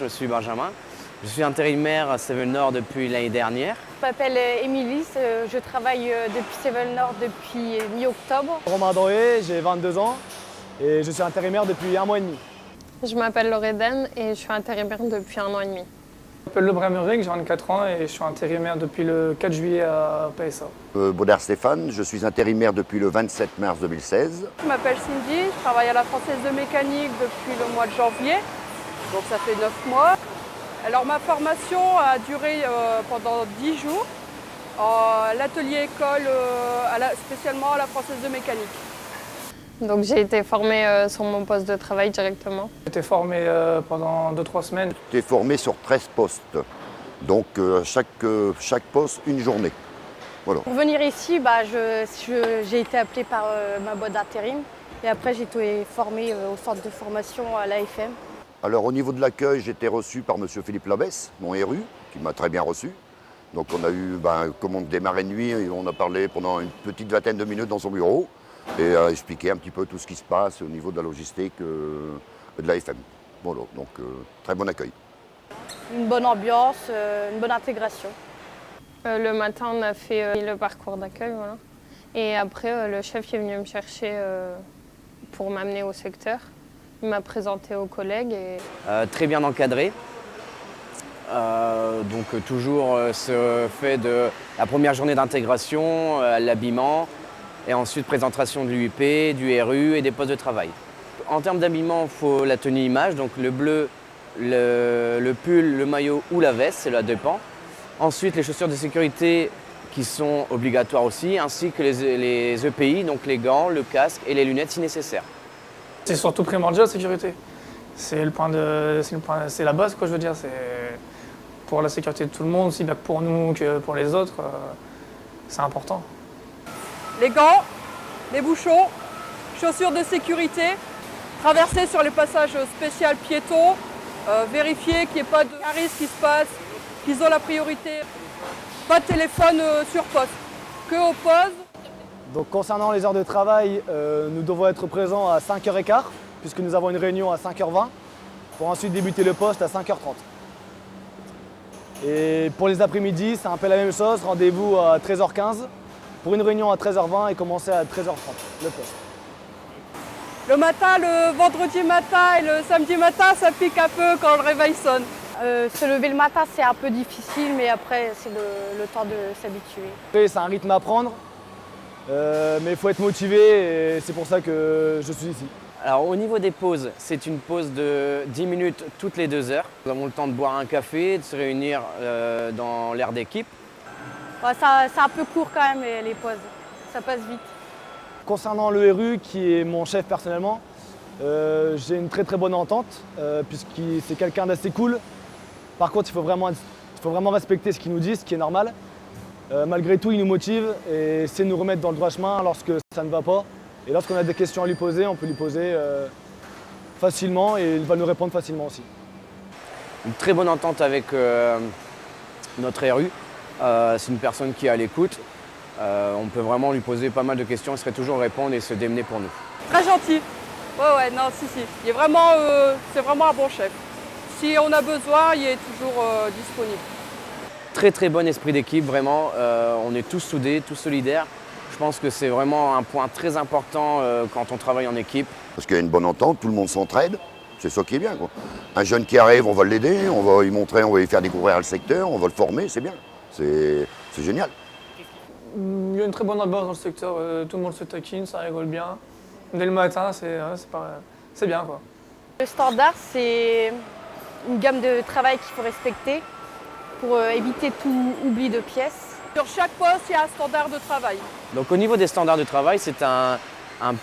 je suis Benjamin. Je suis intérimaire à Sevel Nord depuis l'année dernière. Je m'appelle Émilie, je travaille depuis Sevel Nord depuis mi-octobre. Romain Doré, j'ai 22 ans et je suis intérimaire depuis 1 mois et demi. Je m'appelle Loredane et je suis intérimaire depuis 1 an et demi. Je m'appelle Lebray Muric, j'ai 24 ans et je suis intérimaire depuis le 4 juillet à PSA. Baudard Stéphane, je suis intérimaire depuis le 27 mars 2016. Je m'appelle Cindy, je travaille à la Française de mécanique depuis le mois de janvier, donc ça fait 9 mois. Alors ma formation a duré pendant 10 jours à l'atelier école, spécialement à la Française de mécanique. Donc j'ai été formée sur mon poste de travail directement. J'ai été formé pendant 2-3 semaines. J'ai été formé sur 13 postes, donc chaque poste une journée. Voilà. Pour venir ici, j'ai été appelée par ma boîte d'intérim et après j'ai été formée au centre de formation à l'AFM. Alors au niveau de l'accueil, j'ai été reçu par M. Philippe Labesse, mon RU, qui m'a très bien reçu. Donc on a eu, comme on démarrait de nuit, on a parlé pendant une petite vingtaine de minutes dans son bureau et a expliqué un petit peu tout ce qui se passe au niveau de la logistique de l'AFM. Voilà, donc très bon accueil. Une bonne ambiance, une bonne intégration. Le matin, on a fait le parcours d'accueil, voilà. Et après, le chef est venu me chercher pour m'amener au secteur. Il m'a présenté aux collègues. Très bien encadré. Donc toujours ce fait de la première journée d'intégration, l'habillement, et ensuite présentation de l'UIP, du RU et des postes de travail. En termes d'habillement, il faut la tenue image, donc le bleu, le pull, le maillot ou la veste, c'est là dépend. Ensuite, les chaussures de sécurité qui sont obligatoires aussi, ainsi que les EPI, donc les gants, le casque et les lunettes si nécessaire. C'est surtout primordial la sécurité. C'est la base, quoi, je veux dire. C'est pour la sécurité de tout le monde, aussi bien pour nous que pour les autres. C'est important. Les gants, les bouchons, chaussures de sécurité, traverser sur les passages spéciaux piétons, vérifier qu'il n'y ait pas de risque qui se passe, qu'ils ont la priorité. Pas de téléphone sur poste, que au poste. Donc concernant les heures de travail, nous devons être présents à 5h15 puisque nous avons une réunion à 5h20 pour ensuite débuter le poste à 5h30. Et pour les après-midi, c'est un peu la même chose, rendez-vous à 13h15 pour une réunion à 13h20 et commencer à 13h30 le poste. Le matin, le vendredi matin et le samedi matin, ça pique un peu quand le réveil sonne. Se lever le matin, c'est un peu difficile, mais après, c'est le temps de s'habituer. C'est un rythme à prendre, mais il faut être motivé et c'est pour ça que je suis ici. Alors au niveau des pauses, c'est une pause de 10 minutes toutes les 2 heures. Nous avons le temps de boire un café, de se réunir dans l'aire d'équipe. Ouais, c'est un peu court quand même les pauses, ça passe vite. Concernant le RU, qui est mon chef personnellement, j'ai une très bonne entente, puisque c'est quelqu'un d'assez cool. Par contre, il faut vraiment respecter ce qu'il nous dit, ce qui est normal. Malgré tout, il nous motive et essaie de nous remettre dans le droit chemin lorsque ça ne va pas. Et lorsqu'on a des questions à lui poser, on peut lui poser facilement et il va nous répondre facilement aussi. Une très bonne entente avec notre RU. C'est une personne qui est à l'écoute. On peut vraiment lui poser pas mal de questions, il serait toujours répondre et se démener pour nous. Très gentil. Ouais, non, si. Il est vraiment, c'est vraiment un bon chef. Si on a besoin, il est toujours disponible. Très bon esprit d'équipe, vraiment. On est tous soudés, tous solidaires. Je pense que c'est vraiment un point très important quand on travaille en équipe. Parce qu'il y a une bonne entente, tout le monde s'entraide, c'est ça qui est bien, quoi. Un jeune qui arrive, on va l'aider, on va lui montrer, on va lui faire découvrir le secteur, on va le former, c'est bien. C'est génial. Il y a une très bonne ambiance dans le secteur, tout le monde se taquine, ça rigole bien. Dès le matin, c'est bien, quoi. Le standard, c'est une gamme de travail qu'il faut respecter pour éviter tout oubli de pièces. Sur chaque poste, il y a un standard de travail. Donc au niveau des standards de travail, c'est un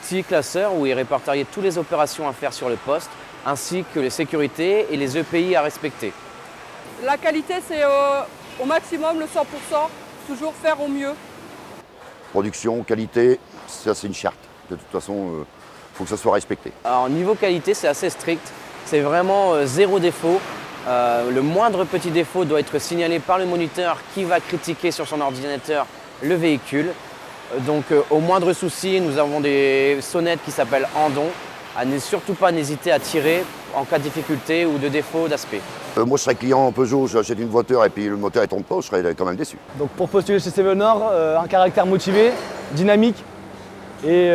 petit classeur où est répertorié toutes les opérations à faire sur le poste, ainsi que les sécurités et les EPI à respecter. La qualité, c'est au maximum le 100%, toujours faire au mieux. Production, qualité, ça c'est une charte. De toute façon, il faut que ça soit respecté. Alors niveau qualité, c'est assez strict. C'est vraiment zéro défaut. Le moindre petit défaut doit être signalé par le moniteur qui va critiquer sur son ordinateur le véhicule. Donc au moindre souci, nous avons des sonnettes qui s'appellent Andon. À ne surtout pas hésiter à tirer en cas de difficulté ou de défaut d'aspect. Moi, je serais client Peugeot, j'achète une voiture et puis le moteur ne tombe pas, je serais quand même déçu. Donc pour postuler chez Sevenor, un caractère motivé, dynamique et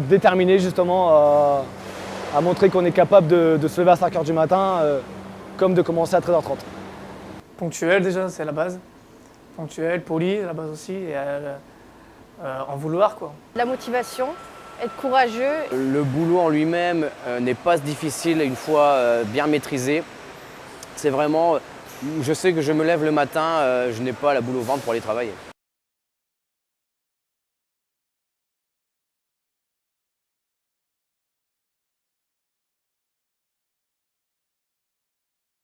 déterminé justement à montrer qu'on est capable de se lever à 5 h du matin comme de commencer à 13 h 30. Ponctuel déjà, c'est la base. Ponctuel, poli, la base aussi, et en vouloir quoi. La motivation, être courageux. Le boulot en lui-même n'est pas difficile une fois bien maîtrisé. C'est vraiment, je sais que je me lève le matin, je n'ai pas la boule au ventre pour aller travailler.